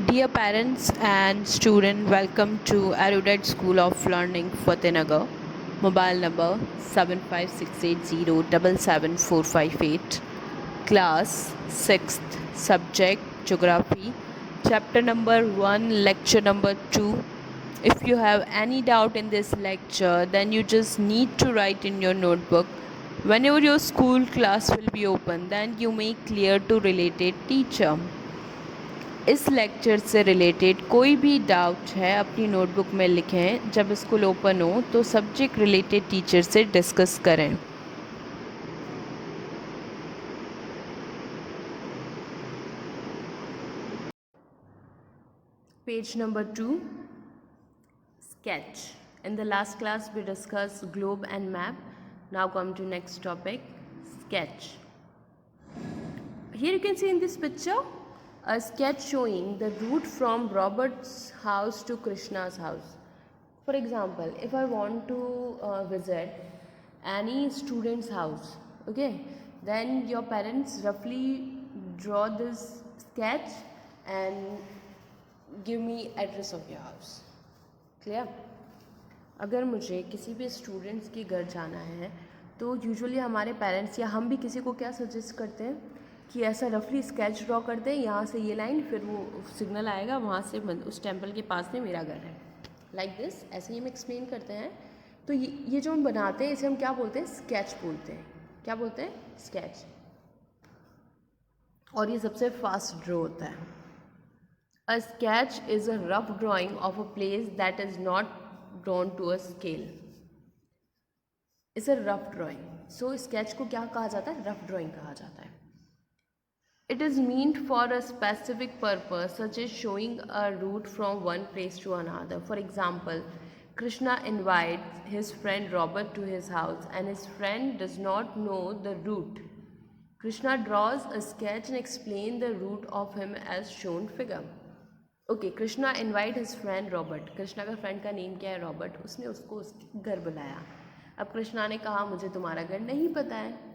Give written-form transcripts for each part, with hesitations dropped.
Dear parents and student, welcome to Erudite School of Learning, Fatehnagar. Mobile number 7568077458. Class 6th. Subject Geography. Chapter number 1, lecture number 2. If you have any doubt in this lecture, then you just need to write in your notebook. Whenever your school class will be open, then you may clear to related teacher. इस lecture से related कोई भी doubt है अपनी notebook में लिखें, जब school open हो तो सब्जेक्ट रिलेटेड टीचर से डिस्कस करें. Page number 2, sketch. In the last class we discussed globe and map. Now come to next topic, sketch. Here you can see in this picture a sketch showing the route from Robert's house to Krishna's house. For example, if I want to visit any student's house, okay, then your parents roughly draw this sketch and give me address of your house. Clear? अगर मुझे किसी भी students के घर जाना है तो usually हमारे पेरेंट्स या हम भी किसी को क्या सजेस्ट करते हैं कि ऐसा रफली स्केच ड्रॉ करते हैं, यहाँ से ये लाइन, फिर वो सिग्नल आएगा, वहाँ से उस टेम्पल के पास में मेरा घर है, लाइक दिस. ऐसे ही हम एक्सप्लेन करते हैं. तो ये जो हम बनाते हैं इसे हम क्या बोलते हैं? स्केच बोलते हैं. क्या बोलते हैं? स्केच. और ये सबसे फास्ट ड्रॉ होता है. A sketch is a rough drawing of a place that is not drawn to a scale. It's a rough drawing. So sketch को क्या कहा जाता है? रफ ड्राइंग कहा जाता है. It is meant for a specific purpose, such as showing a route from one place to another. For example, Krishna invites his friend Robert to his house and his friend does not know the route. Krishna draws a sketch and explains the route of him as shown figure. Okay, Krishna invite his friend Robert. Krishna का friend का name क्या है? Robert. उसने उसको उसके घर बुलाया. अब कृष्णा ने कहा मुझे तुम्हारा घर नहीं पता है.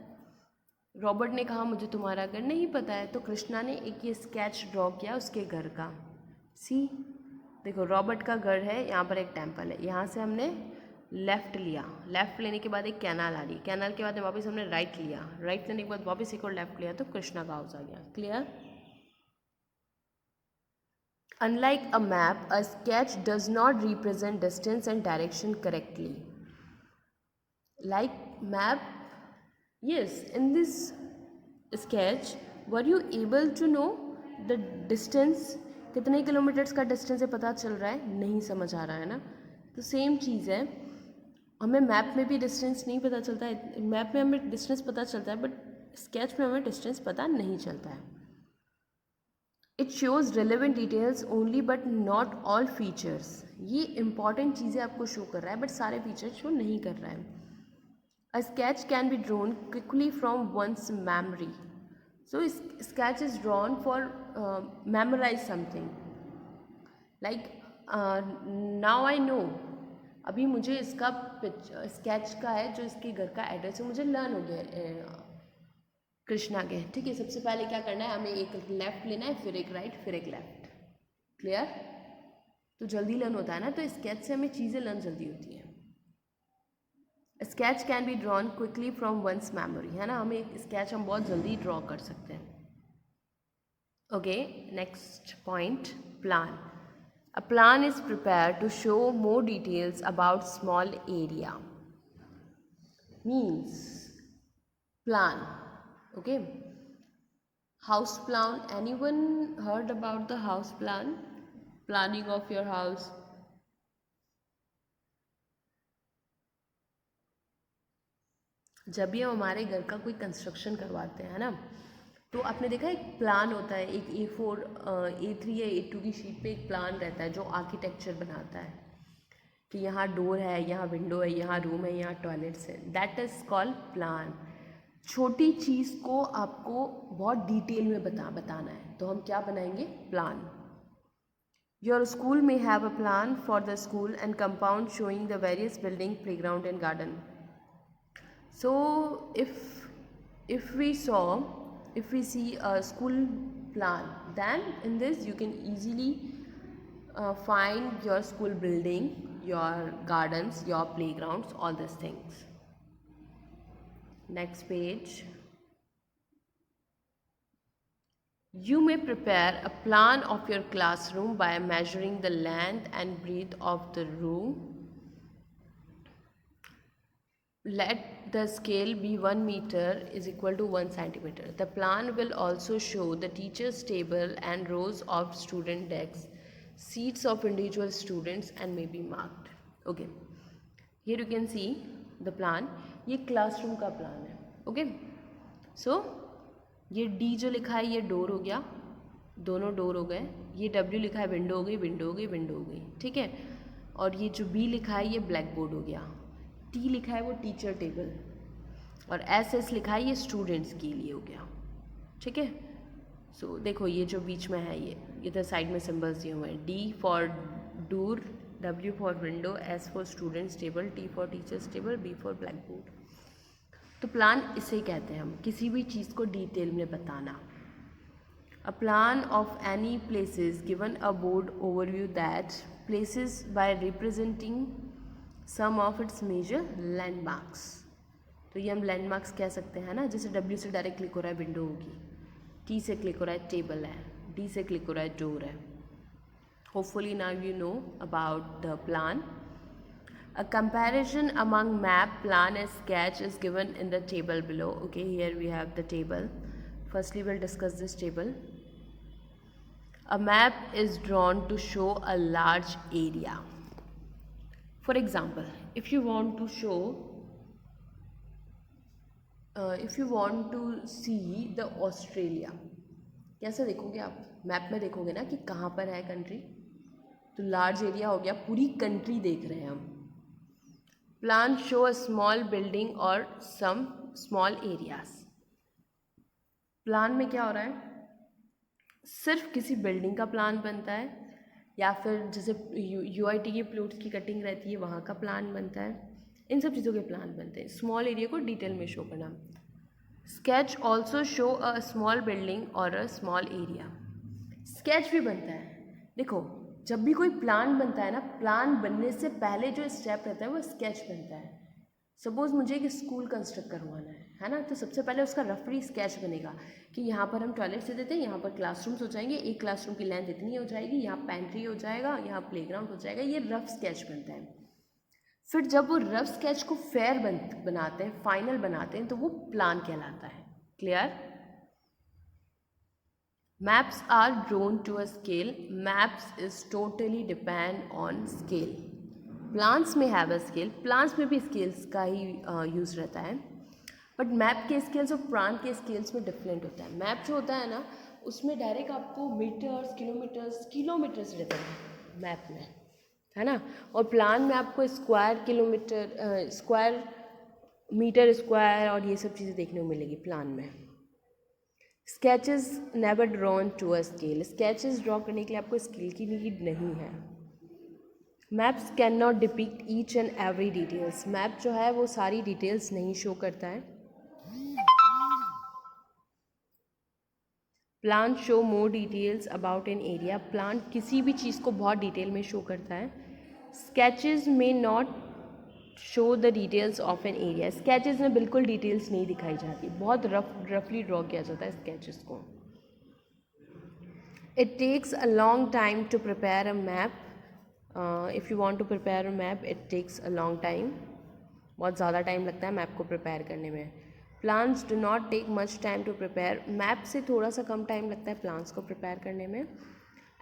रॉबर्ट ने कहा मुझे तुम्हारा घर नहीं पता है. तो कृष्णा ने एक ये स्केच ड्रॉ किया उसके घर का. सी देखो, रॉबर्ट का घर है, यहाँ पर एक टेम्पल है, यहाँ से हमने लेफ़्ट लिया, लेफ़्ट लेने के बाद एक कैनाल आ रही, कैनाल के बाद वापस हमने राइट लिया, राइट लेने के बाद वापस एक और लेफ़्ट लिया, तो कृष्णा का हाउस आ गया. Clear? Unlike a map, a sketch does not represent distance and direction correctly. Like map, yes, in this sketch were you able to know the distance? कितने किलोमीटर्स का डिस्टेंस है पता चल रहा है? नहीं समझ आ रहा है ना. तो सेम चीज़ है, हमें मैप में भी डिस्टेंस नहीं पता चलता है. मैप में हमें डिस्टेंस पता चलता है बट स्केच में हमें डिस्टेंस पता नहीं चलता है. It shows relevant details only but not all features. ये इंपॉर्टेंट चीज़ें आपको शो कर रहा है बट सारे फीचर्स शो नहीं कर रहा है. A sketch can be drawn quickly from one's memory. So, sketch is drawn for memorize something. Like now I know. अभी मुझे इसका स्केच का है जो इसके घर का एड्रेस है, मुझे लर्न हो गया कृष्णा के. ठीक है, सबसे पहले क्या करना है, हमें एक लेफ़्ट लेना है, फिर एक राइट, फिर एक लेफ़्ट. क्लियर? तो जल्दी लर्न होता है ना, तो स्केच से हमें चीज़ें लर्न जल्दी होती हैं. Sketch can be drawn quickly from one's memory, है ना, हमें एक स्केच हम बहुत जल्दी ड्रॉ कर सकते हैं. Okay, next point, plan. A plan is prepare to show more details about small area. Means plan. Okay, house plan. Anyone heard about the house plan? Planning of your house. जब भी हम हमारे घर का कोई कंस्ट्रक्शन करवाते हैं ना, तो आपने देखा एक प्लान होता है, एक A4 A3 या A2 की शीट पे एक प्लान रहता है जो आर्किटेक्चर बनाता है कि यहाँ डोर है, यहाँ विंडो है, यहाँ रूम है, यहाँ टॉयलेट्स है. That is called plan. छोटी चीज़ को आपको बहुत डिटेल में बताना है, तो हम क्या बनाएंगे? प्लान. योर स्कूल में have a plan for the school and compound showing the various building, playground and garden. So if we see a school plan, then in this you can easily find your school building, your gardens, your playgrounds, all these things. Next page. You may prepare a plan of your classroom by measuring the length and breadth of the room. Let the scale be 1 meter is equal to 1 centimeter. The plan will also show the teacher's table and rows of student desks, seats of individual students and may be marked. Okay, here you can see the plan. ये classroom का plan है. Okay, so ये D जो लिखा है ये door हो गया, दोनों डोर हो गए. ये W लिखा है विंडो हो गई, विंडो हो गई, विंडो हो गई. ठीक है. और ये जो B लिखा है ये ब्लैक बोर्ड हो गया. T लिखा है वो टीचर टेबल, और SS लिखा है ये स्टूडेंट्स के लिए हो गया. ठीक है. सो देखो ये जो बीच में है ये इधर साइड में सिम्बल्स दिए हुए हैं. D for door, W for window, S for students table, T for teachers table, B for black board. तो प्लान इसे कहते हैं हम, किसी भी चीज़ को डिटेल में बताना. A plan of any places given a board overview that places by representing some of its major landmarks. तो ये हम लैंडमार्क्स कह सकते हैं ना. जैसे W से डायरेक्ट क्लिक हो रहा है विंडो होगी, T से क्लिक हो रहा है टेबल है, D से क्लिक हो रहा है डोर है. Hopefully now you know about the plan. A comparison among map, plan and sketch is given in the table below. Okay, here we have the table. Firstly, we'll discuss this table. A map is drawn to show a large area. For example, if you want to show, if you want to see the Australia, कैसे देखोगे आप? Map में देखोगे ना कि कहाँ पर है कंट्री. तो लार्ज एरिया हो गया, पूरी कंट्री देख रहे हैं हम. Plan show a small building और सम स्मॉल एरियाज. प्लान में क्या हो रहा है? सिर्फ किसी बिल्डिंग का प्लान बनता है, या फिर जैसे UIT के प्लॉट्स की कटिंग रहती है वहाँ का प्लान बनता है. इन सब चीज़ों के प्लान बनते हैं. स्मॉल एरिया को डिटेल में शो करना. Sketch also show a small building और अ स्मॉल एरिया. स्केच भी बनता है. देखो जब भी कोई प्लान बनता है ना, प्लान बनने से पहले जो स्टेप रहता है वो स्केच बनता है. सपोज़ मुझे एक स्कूल कंस्ट्रक्ट करवाना है ना, तो सबसे पहले उसका रफली स्केच बनेगा कि यहाँ पर हम टॉयलेट से देते हैं, यहाँ पर क्लासरूम्स हो जाएंगे, एक क्लासरूम की लेंथ इतनी हो जाएगी, यहाँ पेंट्री हो जाएगा, यहाँ प्लेग्राउंड हो जाएगा. ये रफ स्केच बनता है. फिर जब वो रफ स्केच को फेयर बनाते हैं, फाइनल बनाते हैं, तो वो प्लान कहलाता है. Clear? Maps are drawn to a scale. Maps is totally depend on scale. Plans में have a scale. Plans में भी scales का ही यूज़ रहता है. बट मैप के स्केल्स और प्लान के स्केल्स में डिफरेंट होता है. मैप जो होता है ना, उसमें डायरेक्ट आपको मीटर्स, किलोमीटर्स रहते हैं मैप में, है ना. और प्लान में आपको square kilometre, square metre, square और ये सब चीज़ें देखने को मिलेगी प्लान में. Sketches never drawn to a scale. Sketches draw करने के लिए आपको स्केल की नीड नहीं है. Maps can not depict each and every details. Map जो है वो सारी डिटेल्स नहीं शो करता है. Plan show more details about an area. Plan किसी भी चीज़ को बहुत डिटेल में शो करता है. स्केचेस में not show the details of an area. Sketches में बिल्कुल डिटेल्स नहीं दिखाई जाती, बहुत रफली ड्रॉ किया जाता है स्केचेस को. It takes a long time to prepare a map. If you want to prepare a map it takes a long time. बहुत ज़्यादा टाइम लगता है मैप को प्रिपेयर करने में. Plans do not take much time to prepare. Map से थोड़ा सा कम टाइम लगता है प्लान्स को प्रिपेयर करने में.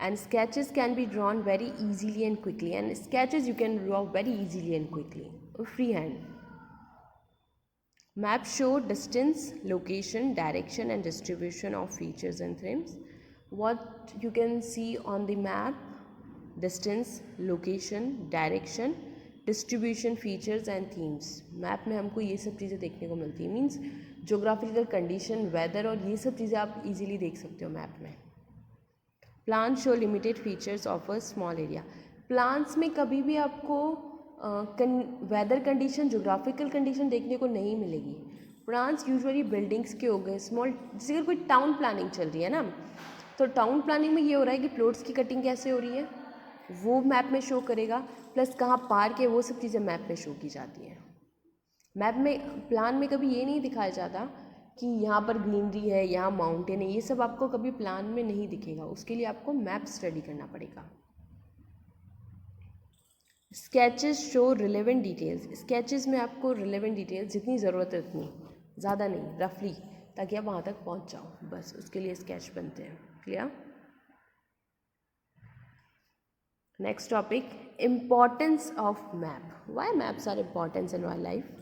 And sketches can be drawn very easily and quickly. And sketches you can draw very easily and quickly. Freehand. Maps show distance, location, direction and distribution of features and themes. What you can see on the map: distance, location, direction, distribution, features and themes. Map में हमको ये सब चीज़ें देखने को मिलती है. Means geographical condition, weather और ये सब चीज़ें आप इजीली देख सकते हो मैप में. Plan show limited features of a small area. Plans में कभी भी आपको वेदर कंडीशन, जोग्राफिकल कंडीशन देखने को नहीं मिलेगी. प्लान्स यूजुअली बिल्डिंग्स के हो गए, स्मॉल, जैसे अगर कोई टाउन प्लानिंग चल रही है ना, तो टाउन प्लानिंग में ये हो रहा है कि प्लॉट्स की कटिंग कैसे हो रही है वो मैप में शो करेगा, प्लस कहाँ पार्क है वो सब चीज़ें मैप में शो की जाती हैं। मैप में प्लान में कभी ये नहीं दिखाया जाता कि यहाँ पर ग्रीनरी है, यहाँ माउंटेन है, ये सब आपको कभी प्लान में नहीं दिखेगा, उसके लिए आपको मैप स्टडी करना पड़ेगा। Sketches show relevant details, sketches में आपको रिलेवेंट डिटेल्स जितनी ज़रूरत है उतनी, ज़्यादा नहीं, रफली, ताकि आप वहाँ तक पहुँच जाओ, बस उसके लिए स्केच बनते हैं। Clear? Next topic, importance of map. Why maps are importance in our life?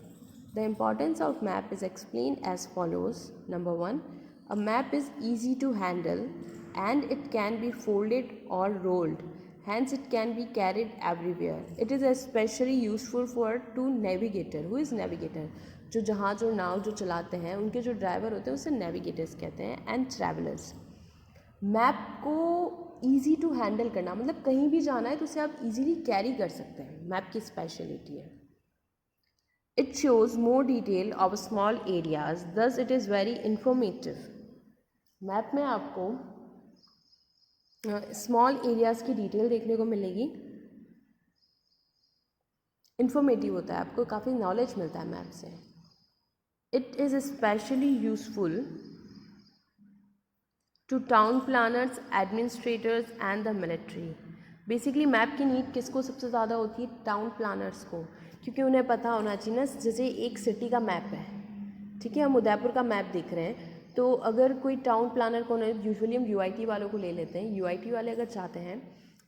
The importance of map is explained as follows. Number 1, a map is easy to handle and it can be folded or rolled. Hence, it can be carried everywhere. It is especially useful for to navigator. Who is navigator? जो जहाज और नाव जो चलाते हैं उनके जो driver होते हैं उसे नेविगेटर्स कहते हैं, एंड ट्रैवलर्स। मैप को ईजी टू हैंडल करना मतलब कहीं भी जाना है तो उसे आप इजीली कैरी कर सकते हैं, मैप की स्पेशलिटी है। It shows more detail of small areas, thus it is very informative. Map में आपको स्मॉल एरियाज़ की डिटेल देखने को मिलेगी, इंफॉर्मेटिव होता है, आपको काफ़ी नॉलेज मिलता है मैप से। It is specially useful to town planners, administrators and the military. Basically map की नीड किसको सबसे ज़्यादा होती है? टाउन प्लानर्स को, क्योंकि उन्हें पता होना चाहिए ना, जैसे एक सिटी का मैप है, ठीक है, हम उदयपुर का मैप देख रहे हैं, तो अगर कोई टाउन प्लानर को, यूजुअली हम यूआईटी वालों को ले लेते हैं, यूआईटी वाले अगर चाहते हैं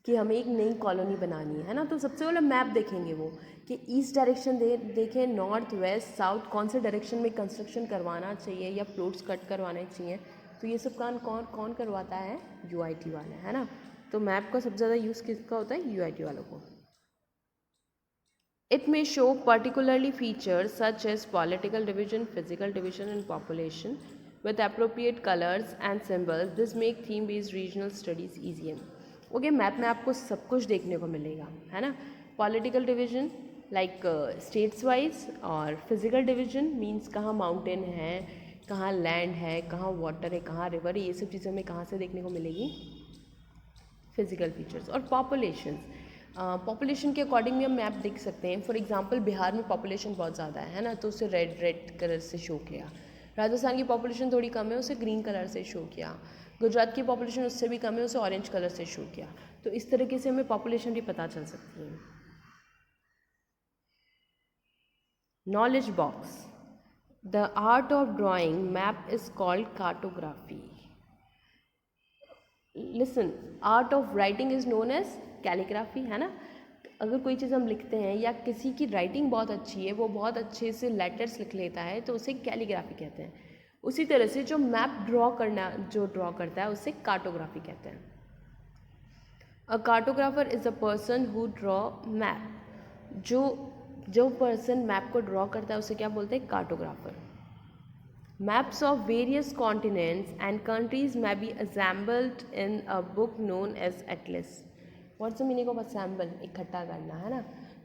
कि हमें एक नई कॉलोनी बनानी है ना, तो सबसे पहले मैप देखेंगे वो कि ईस्ट डायरेक्शन देखें, नॉर्थ वेस्ट साउथ कौन से डायरेक्शन में कंस्ट्रक्शन करवाना चाहिए या प्लॉट्स कट करवाने चाहिए, तो ये सब काम कौन करवाता है? यूआईटी वाले, है ना। तो मैप का सबसे ज़्यादा यूज़ किसका होता है? यूआईटी वालों को। It may show particularly features such as political division, physical division and population with appropriate colors and symbols. This make theme-based regional studies easier. Okay, map में आपको सब कुछ देखने को मिलेगा, है ना। Political division like states wise, और physical division means कहाँ mountain है, कहाँ land है, कहाँ water है, कहाँ river है, ये सब चीज़ें हमें कहाँ से देखने को मिलेगी? Physical features. और पॉपुलेशन के अकॉर्डिंग भी हम मैप देख सकते हैं। फॉर एग्जांपल बिहार में पॉपुलेशन बहुत ज़्यादा है ना, तो उसे रेड कलर से शो किया। राजस्थान की पॉपुलेशन थोड़ी कम है, उसे ग्रीन कलर से शो किया। गुजरात की पॉपुलेशन उससे भी कम है, उसे ऑरेंज कलर से शो किया। तो इस तरीके से हमें पॉपुलेशन भी पता चल सकती है। Knowledge box, the art of drawing map is called cartography. Listen, art of writing is known as calligraphy, है ना। अगर कोई चीज़ हम लिखते हैं या किसी की राइटिंग बहुत अच्छी है, वो बहुत अच्छे से लेटर्स लिख लेता है, तो उसे कैलीग्राफी कहते हैं। उसी तरह से जो मैप ड्रॉ करता है उसे कार्टोग्राफी कहते हैं। A cartographer is a person who draw map. जो पर्सन मैप को ड्रॉ करता है उसे क्या बोलते हैं? Cartographer. Maps of various continents and countries may be assembled in a book known as atlas. What's the meaning of assemble? इकट्ठा करना, है ना।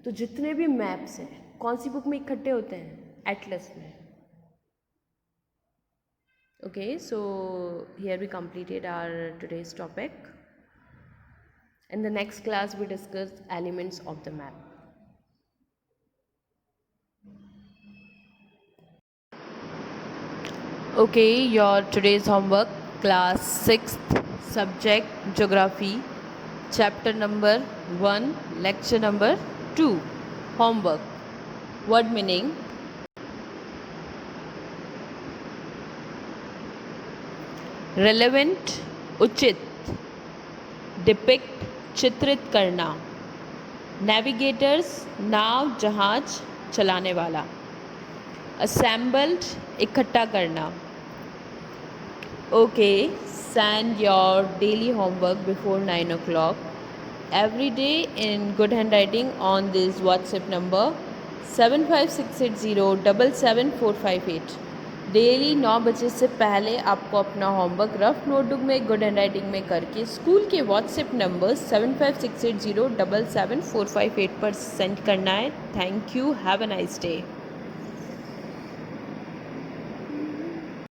तो जितने भी मैप्स हैं कौन सी बुक में इकट्ठे होते हैं? एटलस में। Okay, so here we completed our today's topic. In the next class we discuss elements of the map. Okay, your today's homework, class 6th, subject geography, chapter number 1, lecture number 2, homework, word meaning, relevant उचित, depict चित्रित करना, navigators नाव जहाज चलाने वाला, assembled इकट्ठा करना। Okay, send your daily homework before 9 o'clock every day in good handwriting on this WhatsApp number 7568077458। Daily 9 बजे से पहले आपको अपना होमवर्क रफ नोटबुक में गुड हैंडराइटिंग में करके स्कूल के व्हाट्सएप नंबर 7568077458 पर सेंड करना है। Thank you, have a nice day.